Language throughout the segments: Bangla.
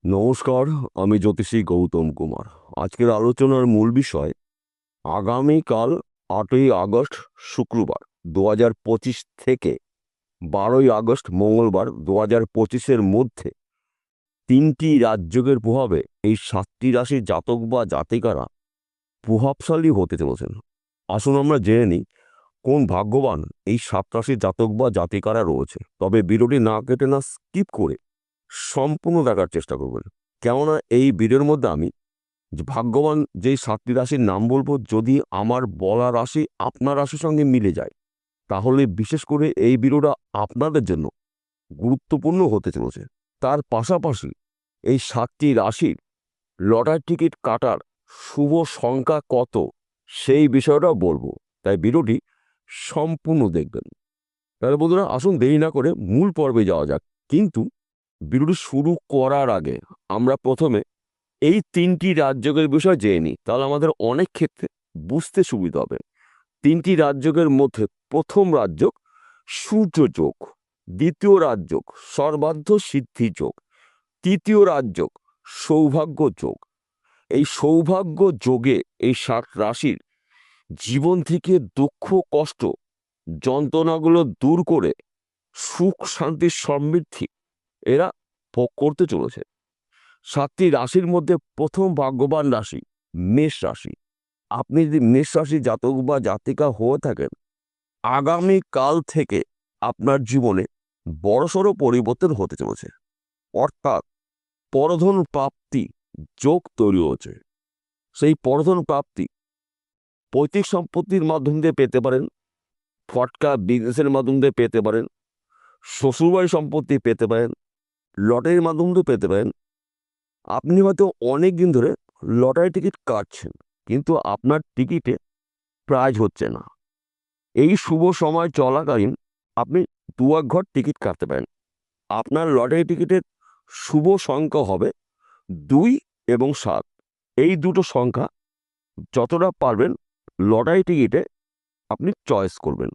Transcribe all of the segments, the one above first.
নমস্কার, আমি জ্যোতিষী গৌতম কুমার। আজকের আলোচনার মূল বিষয় আগামীকাল 8ই আগস্ট শুক্রবার 2025 থেকে 12ই আগস্ট মঙ্গলবার 2025-এর মধ্যে তিনটি রাজযোগের প্রভাবে এই 7টি রাশির জাতক বা জাতিকারা প্রভাবশালী হতে চলেছেন। আসুন আমরা জেনে নিই কোন ভাগ্যবান এই 7 রাশির জাতক বা জাতিকারা রয়েছে। তবে ভিডিওটি না কেটে না স্কিপ করে সম্পূর্ণ দেখার চেষ্টা করবেন, কেননা এই ভিডিওর মধ্যে আমি যে ভাগ্যবান যেই 7টি রাশির নাম বলবো, যদি আমার বলা রাশি আপনার রাশির সঙ্গে মিলে যায় তাহলে বিশেষ করে এই ভিডিওটা আপনাদের জন্য গুরুত্বপূর্ণ হতে চলেছে। তার পাশাপাশি এই 7টি রাশির লটারি টিকিট কাটার শুভ সংখ্যা কত সেই বিষয়টাও বলবো, তাই ভিডিওটি সম্পূর্ণ দেখবেন। তাহলে বন্ধুরা, আসুন দেরি না করে মূল পর্বে যাওয়া যাক। কিন্তু ভিডিওটি শুরু করার আগে আমরা প্রথমে এই তিনটি রাজযোগের বিষয় জেনে নিই, তাহলে আমাদের অনেক ক্ষেত্রে বুঝতে সুবিধা হবে। তিনটি রাজযোগের মধ্যে প্রথম রাজযোগ সূর্য যোগ, দ্বিতীয় রাজযোগ সর্বার্ধ সিদ্ধি যোগ, তৃতীয় রাজযোগ সৌভাগ্য যোগ। এই সৌভাগ্য যোগে এই 7 রাশির জীবন থেকে দুঃখ কষ্ট যন্ত্রণাগুলো দূর করে সুখ শান্তি সমৃদ্ধি এরা ভোগ করতে চলেছে। 7টি রাশির মধ্যে প্রথম ভাগ্যবান রাশি মেষ রাশি। আপনি যদি মেষ রাশি জাতক বা জাতিকা হয়ে থাকেন, আগামী কাল থেকে আপনার জীবনে বড়সড় পরিবর্তন হতে চলেছে। অর্থাৎ পরধন প্রাপ্তি যোগ তৈরি হচ্ছে। সেই পরধন প্রাপ্তি পৈতৃক সম্পত্তির মাধ্যম দিয়ে পেতে পারেন, ফটকা বিজনেসের মাধ্যম দিয়ে পেতে পারেন, শ্বশুরবাড়ি সম্পত্তি পেতে পারেন, লটারির মাধ্যম দিয়ে পেতে পারেন। আপনি হয়তো অনেক দিন ধরে লটারি টিকিট কাটছেন, কিন্তু আপনার টিকিটে প্রাইজ হচ্ছে না। এই শুভ সময় চলাকালীন আপনি 2-1 ঘর টিকিট কাটতে পারেন। আপনার লটারি টিকিটের শুভ সংখ্যা হবে 2 এবং 7। এই দুটো সংখ্যা যতটা পারবেন লটারি টিকিটে আপনি চয়েস করবেন।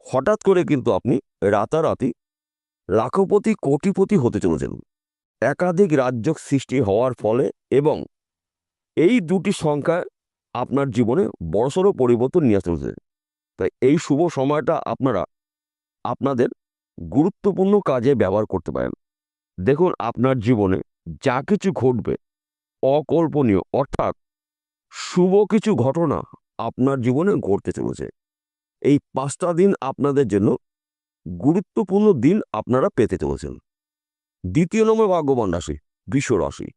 হঠাৎ করে কিন্তু আপনি রাতারাতি লাখপতি কোটিপতি হতে চলেছেন একাধিক রাজযোগ সৃষ্টি হওয়ার ফলে, এবং এই দুটি সংখ্যা আপনার জীবনে বড়সড় পরিবর্তন নিয়ে চলেছে। তাই এই শুভ সময়টা আপনারা আপনাদের গুরুত্বপূর্ণ কাজে ব্যবহার করতে পারেন। দেখুন, আপনার জীবনে যা কিছু ঘটবে অকল্পনীয়, অর্থাৎ শুভ কিছু ঘটনা আপনার জীবনে ঘটতে চলেছে। এই 5টা দিন আপনাদের জন্য গুরুত্বপূর্ণ দিন আপনারা পেতে চলেছেন। দ্বিতীয় নম্বর ভাগ্যবান রাশি বৃষ রাশি।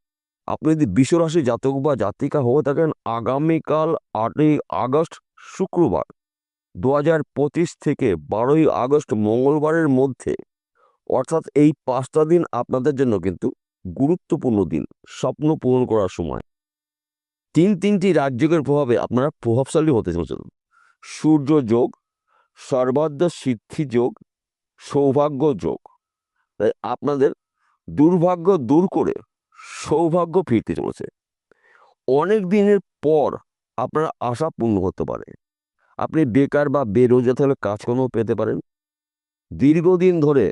আপনি যদি বৃষ রাশি জাতক বা জাতিকা হয়ে থাকেন, আগামীকাল 8ই আগস্ট শুক্রবার 2025 থেকে 12ই আগস্ট মঙ্গলবারের মধ্যে, অর্থাৎ এই 5টা দিন আপনাদের জন্য কিন্তু গুরুত্বপূর্ণ দিন, স্বপ্ন পূরণ করার সময়। তিনটি রাজযোগের প্রভাবে আপনারা প্রভাবশালী হতে চলেছেন। সূর্য যোগ, সর্বার্ধ সিদ্ধি যোগ, সৌভাগ্য যোগ। তাই আপনাদের দুর্ভাগ্য দূর করে সৌভাগ্য ফিরতে চলেছে। অনেক দিনের পর আপনার আশা পূর্ণ হতে পারে। আপনি বেকার বা বেরোজগার থাকলে কাজকর্ম পেতে পারেন। দীর্ঘদিন ধরে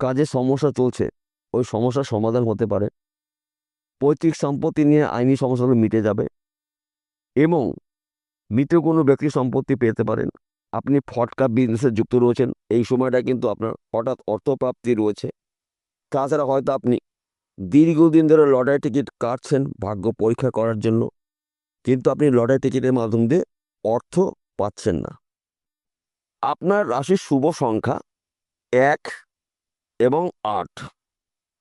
কাজে সমস্যা চলছে, ওই সমস্যার সমাধান হতে পারে। পৈতৃক সম্পত্তি নিয়ে আইনি সমস্যাগুলো মিটে যাবে, এবং মৃত কোনো ব্যক্তির সম্পত্তি পেতে পারেন। আপনি ফটকা বিজনেসে যুক্ত রয়েছেন, এই সময়টা কিন্তু আপনার হঠাৎ অর্থপ্রাপ্তি রয়েছে। তাছাড়া হয়তো আপনি দীর্ঘদিন ধরে লটারি টিকিট কাটছেন ভাগ্য পরীক্ষা করার জন্য, কিন্তু আপনি লটারি টিকিটের মাধ্যম দিয়ে অর্থ পাচ্ছেন না। আপনার রাশির শুভ সংখ্যা 1 এবং 8।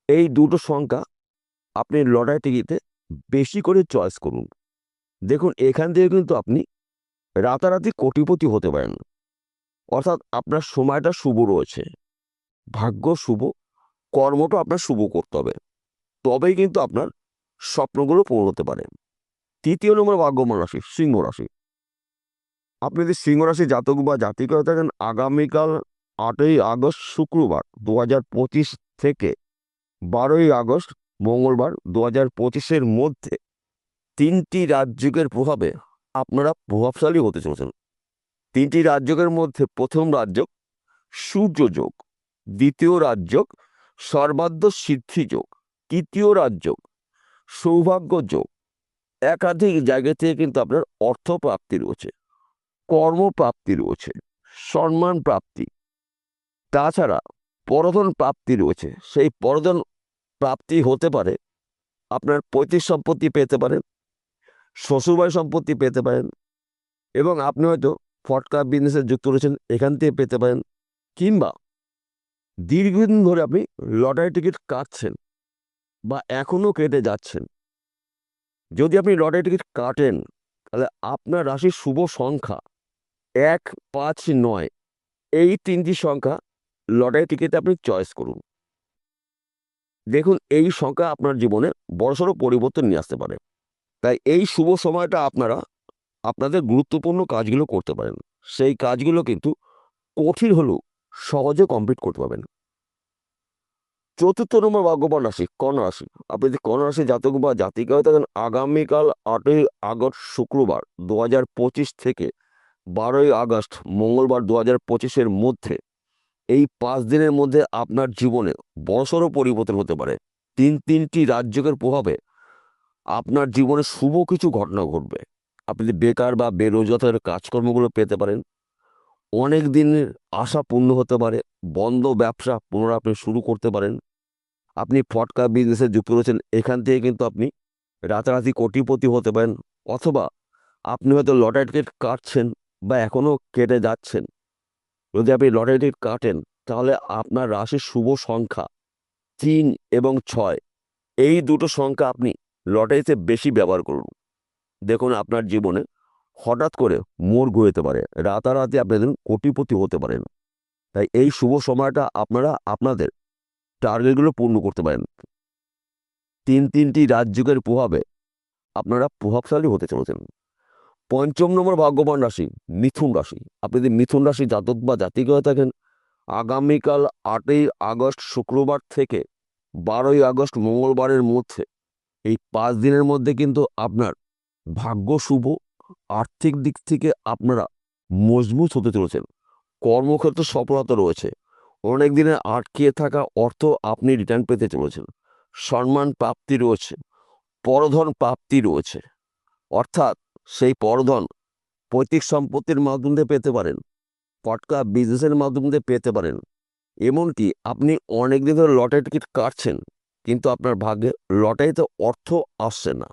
এই দুটো সংখ্যা আপনি লটারি টিকিটে বেশি করে চয়েস করুন। দেখুন, এখান থেকে কিন্তু আপনি রাতারাতি কোটিপতি হতে পারেন। অর্থাৎ আপনার সময়টা শুভ রয়েছে, ভাগ্য শুভ, কর্মটা আপনার শুভ করতে হবে, তবেই কিন্তু আপনার স্বপ্নগুলো পূরণ হতে পারে। তৃতীয় নম্বর ভাগ্যবান রাশি সিংহ রাশি। আপনি যদি সিংহ রাশি জাতক বা জাতিকা হয়ে থাকেন, আগামীকাল 8ই আগস্ট শুক্রবার 2025 থেকে 12ই আগস্ট মঙ্গলবার 2025-এর মধ্যে তিনটি রাজযোগের প্রভাবে আপনারা প্রভাবশালী হতে চলেছেন। তিনটি রাজযোগের মধ্যে প্রথম রাজযোগ সূর্য যোগ, দ্বিতীয় রাজযোগ সর্বার্ধ সিদ্ধি যোগ, তৃতীয় রাজ্য, সৌভাগ্য যোগ, একাধিক জায়গা থেকে কিন্তু আপনার অর্থ প্রাপ্তি রয়েছে, কর্মপ্রাপ্তি রয়েছে, সম্মান প্রাপ্তি, তাছাড়া পরধন প্রাপ্তি রয়েছে। সেই পরধন প্রাপ্তি হতে পারে আপনার পৈতৃক সম্পত্তি পেতে পারেন, শ্বশুরবাড়ি সম্পত্তি পেতে পারেন, এবং আপনি হয়তো ফটকা বিজনেসে যুক্ত রয়েছেন, এখান থেকে পেতে পারেন, কিংবা দীর্ঘদিন ধরে আপনি লটারি টিকিট কাটছেন বা এখনও কেটে যাচ্ছেন। যদি আপনি লটারি টিকিট কাটেন তাহলে আপনার রাশির শুভ সংখ্যা 1, 5, 9 এই 3টি সংখ্যা লটারি টিকিটে আপনি চয়েস করুন। দেখুন, এই সংখ্যা আপনার জীবনে বড়সড় পরিবর্তন নিয়ে আসতে পারে। তাই এই শুভ সময়টা আপনারা আপনাদের গুরুত্বপূর্ণ কাজগুলো করতে পারেন। সেই কাজগুলো কিন্তু কঠিন হলেও সহজে কমপ্লিট করতে পারবেন। চতুর্থ নম্বর ভাগ্যবান রাশি কন্যা রাশি। আপনি যদি কন্যা রাশি জাতক বা জাতিকা হয়ে থাকেন, আগামীকাল 8ই আগস্ট শুক্রবার 2025 থেকে 12ই আগস্ট মঙ্গলবার 2025-এর মধ্যে, এই 5 দিনের মধ্যে আপনার জীবনে বড়সড় পরিবর্তন হতে পারে। তিনটি রাজযোগের প্রভাবে আপনার জীবনে শুভ কিছু ঘটনা ঘটবে। আপনি যদি বেকার বা বেরোজগারের কাজকর্মগুলো পেতে পারেন, অনেক দিনের আশা পূর্ণ হতে পারে, বন্ধ ব্যবসা পুনরায় আপনি শুরু করতে পারেন। আপনি ফটকা বিজনেসে যুক্ত রয়েছেন, এখান থেকে কিন্তু আপনি রাতারাতি কোটিপতি হতে পারেন, অথবা আপনি হয়তো লটারি টিকিট কাটছেন বা এখনও কেটে যাচ্ছেন। যদি আপনি লটারি টিকিট কাটেন তাহলে আপনার রাশির শুভ সংখ্যা 3 এবং 6 এই দুটো সংখ্যা আপনি লটারিতে বেশি ব্যবহার করুন। দেখুন, আপনার জীবনে হঠাৎ করে মোড় ঘুরতে পারে, রাতারাতি আপনি দেখুন কোটিপতি হতে পারেন। তাই এই শুভ সময়টা আপনারা আপনাদের টার্গেটগুলো পূর্ণ করতে পারেন। তিনটি রাজযোগের প্রভাবে আপনারা প্রভাবশালী হতে চলেছেন। পঞ্চম নম্বর ভাগ্যবান রাশি মিথুন রাশি। আপনি যদি মিথুন রাশি জাতক বা জাতিকা হয়ে থাকেন, আগামীকাল 8ই আগস্ট শুক্রবার থেকে 12ই আগস্ট মঙ্গলবারের মধ্যে, এই 5 দিনের মধ্যে কিন্তু আপনার ভাগ্য শুভ, আর্থিক দিক থেকে আপনারা মজবুত হতে চলেছেন, কর্মক্ষেত্রে সফলতা রয়েছে, অনেক দিনের আটকে থাকা অর্থ আপনি রিটার্ন পেতে চলেছেন, সম্মান প্রাপ্তি রয়েছে, পরধন প্রাপ্তি রয়েছে। অর্থাৎ সেই পরধন পৈতৃক সম্পত্তির মাধ্যম দিয়ে পেতে পারেন, ফটকা বিজনেসের মাধ্যম দিয়ে পেতে পারেন। এমনকি আপনি অনেক দিন ধরে লটারি টিকিট কাটছেন, কিন্তু আপনার ভাগ্যে লটারিতে অর্থ আসছে না,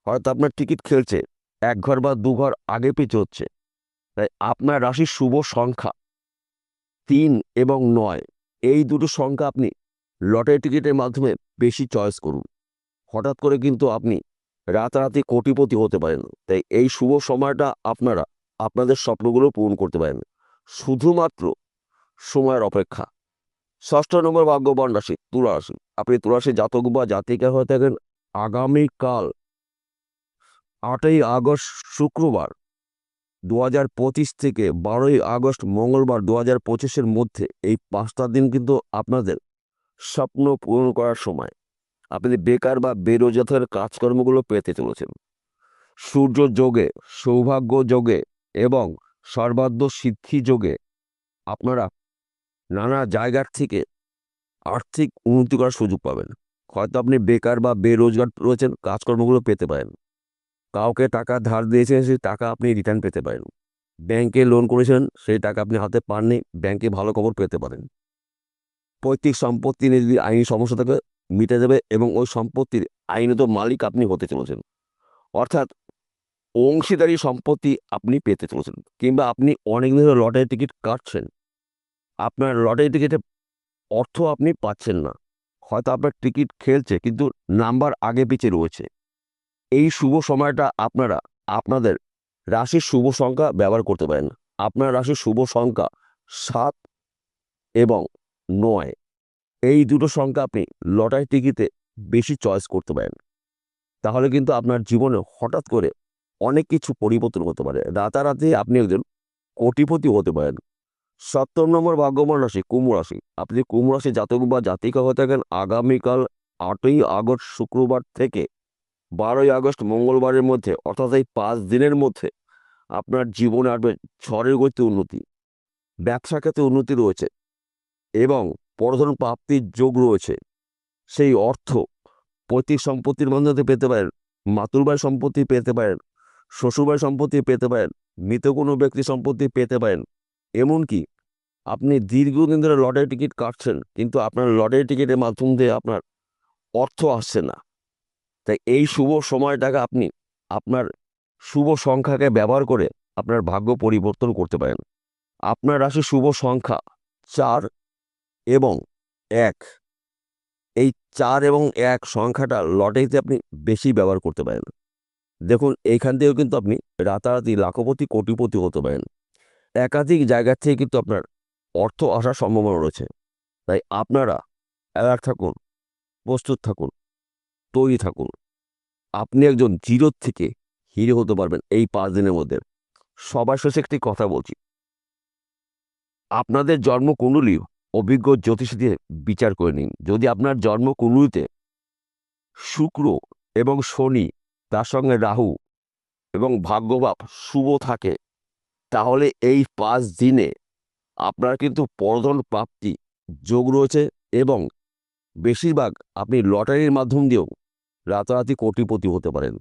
হয়তো আপনার টিকিট খেলছে 1 ঘর বা 2 ঘর আগে পিছু হচ্ছে। তাই আপনার রাশির শুভ সংখ্যা 3 এবং 9 এই দুটো সংখ্যা আপনি লটারি টিকিটের মাধ্যমে বেশি চয়েস করুন। হঠাৎ করে কিন্তু আপনি রাতারাতি কোটিপতি হতে পারেন। তাই এই শুভ সময়টা আপনারা আপনাদের স্বপ্নগুলো পূরণ করতে পারেন, শুধুমাত্র সময়ের অপেক্ষা। ষষ্ঠ নম্বর ভাগ্যবান রাশি তুলা রাশি। আপনি তুলা রাশি জাতক বা জাতিকা হয়ে থাকেন, আগামীকাল 8ই আগস্ট শুক্রবার 2025 থেকে 12ই আগস্ট মঙ্গলবার 2025-এর মধ্যে, এই 5টা দিন কিন্তু আপনাদের স্বপ্ন পূরণ করার সময়। আপনি বেকার বা বেরোজগারের কাজকর্মগুলো পেতে চলেছেন। সূর্য যোগে, সৌভাগ্য যোগে এবং সর্বার্থ সিদ্ধি যোগে আপনারা নানা জায়গার থেকে আর্থিক উন্নতি করার সুযোগ পাবেন। হয়তো আপনি বেকার বা বেরোজগার রয়েছেন, কাজকর্মগুলো পেতে পারেন। কাউকে টাকা ধার দিয়েছেন, সেই টাকা আপনি রিটার্ন পেতে পারেন। ব্যাংকে লোন করেছেন, সেই টাকা আপনি হাতে পাননি, ব্যাংকে ভালো খবর পেতে পারেন। পৈতৃক সম্পত্তি নিয়ে যদি আইনি সমস্যা থাকে, মিটে যাবে এবং ওই সম্পত্তির আইনত মালিক আপনি হতে চলেছেন। অর্থাৎ অংশীদারি সম্পত্তি আপনি পেতে চলেছেন। কিংবা আপনি অনেক দিন ধরে লটারি টিকিট কাটছেন, আপনার লটারি টিকিটে অর্থ আপনি পাচ্ছেন না, হয়তো আপনার টিকিট খেলছে কিন্তু নাম্বার আগে পিছে রয়েছে। এই শুভ সময়টা আপনারা আপনাদের রাশির শুভ সংখ্যা ব্যবহার করতে পারেন। আপনার রাশির শুভ সংখ্যা 7 এবং 9 এই দুটো সংখ্যা আপনি লটারি টিকিটে বেশি চয়েস করতে পারেন। তাহলে কিন্তু আপনার জীবনে হঠাৎ করে অনেক কিছু পরিবর্তন হতে পারে, রাতারাতি আপনি একজন কোটিপতি হতে পারেন। 7 নম্বর ভাগ্যবান রাশি কুম্ভ রাশি। আপনি কুম্ভ রাশি জাতক বা জাতিকা হয়ে থাকেন, আগামীকাল 8ই আগস্ট শুক্রবার থেকে 12ই আগস্ট মঙ্গলবারের মধ্যে, অর্থাৎ এই 5 দিনের মধ্যে আপনার জীবনে আসবে ঝড়ের গতিতে উন্নতি, ব্যবসা ক্ষেত্রে উন্নতি রয়েছে এবং পরধন প্রাপ্তির যোগ রয়েছে। সেই অর্থ পৈতৃক সম্পত্তির মাধ্যমে পেতে পারেন, মাতুলবাড়ি সম্পত্তি পেতে পারেন, শ্বশুরবাড়ি সম্পত্তি পেতে পারেন, মৃত কোনো ব্যক্তি সম্পত্তি পেতে পারেন। এমনকি আপনি দীর্ঘদিন ধরে লটারি টিকিট কাটছেন, কিন্তু আপনার লটারি টিকিটের মাধ্যম দিয়ে আপনার অর্থ আসছে না। তাই এই শুভ সময়টাকে আপনি আপনার শুভ সংখ্যাকে ব্যবহার করে আপনার ভাগ্য পরিবর্তন করতে পারেন। আপনার রাশি শুভ সংখ্যা 4 এবং 1। এই 4 এবং 1 সংখ্যাটা লটারিতে আপনি বেশি ব্যবহার করতে পারেন। দেখুন, এইখান থেকেও কিন্তু আপনি রাতারাতি লাখপতি কোটিপতি হতে পারেন। একাধিক জায়গা থেকে কিন্তু আপনার অর্থ আসার সম্ভাবনা রয়েছে। তাই আপনারা অ্যালার্ট থাকুন, প্রস্তুত থাকুন, তৈরি থাকুন। আপনি একজন জিরো থেকে হিরো হতে পারবেন এই 5 দিনের মধ্যে। সবার শেষে একটি কথা বলছি, আপনাদের জন্মকুণ্ডলী অভিজ্ঞ জ্যোতিষী দিয়ে বিচার করে নিন। যদি আপনার জন্মকুণ্ডলীতে শুক্র এবং শনি, তার সঙ্গে রাহু এবং ভাগ্যভাব শুভ থাকে, তাহলে এই 5 দিনে আপনার কিন্তু পরধন প্রাপ্তি যোগ রয়েছে এবং বেশিরভাগ আপনি লটারির মাধ্যম দিয়েও রাতারাতি কোটিপতি হতে পারেন।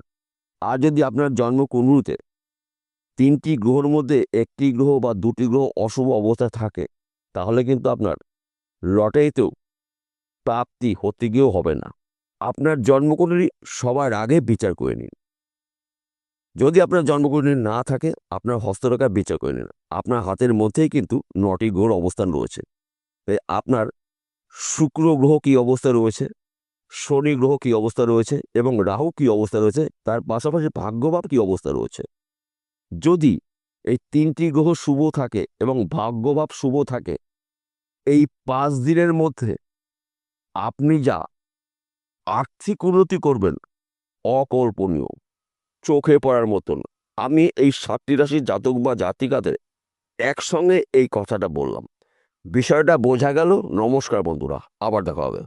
আর যদি আপনার জন্মকুণ্ডলীতে 3টি গ্রহের মধ্যে একটি গ্রহ বা 2টি গ্রহ অশুভ অবস্থায় থাকে, তাহলে কিন্তু আপনার লটারিতেও প্রাপ্তি হতে গিয়েও হবে না। আপনার জন্মকুণ্ডলী সবার আগে বিচার করে নিন। যদি আপনার জন্মকুণ্ডলী না থাকে, আপনার হস্তরেখা বিচার করে নিন। আপনার হাতের মধ্যেই কিন্তু 9টি গ্রহর অবস্থান রয়েছে। তাই আপনার শুক্র গ্রহ কী অবস্থা রয়েছে, শনি গ্রহ কী অবস্থা রয়েছে এবং রাহু কী অবস্থা রয়েছে, তার পাশাপাশি ভাগ্যভাব কী অবস্থা রয়েছে। যদি এই 3টি গ্রহ শুভ থাকে এবং ভাগ্যভাব শুভ থাকে, এই 5 দিনের মধ্যে আপনি যা আর্থিক উন্নতি করবেন অকল্পনীয়, চোখে পড়ার মতন। আমি এই 7টি রাশির জাতক বা জাতিকাদের একসঙ্গে এই কথাটা বললাম। বিষয়টা বোঝা গেল? নমস্কার বন্ধুরা, আবার দেখা হবে।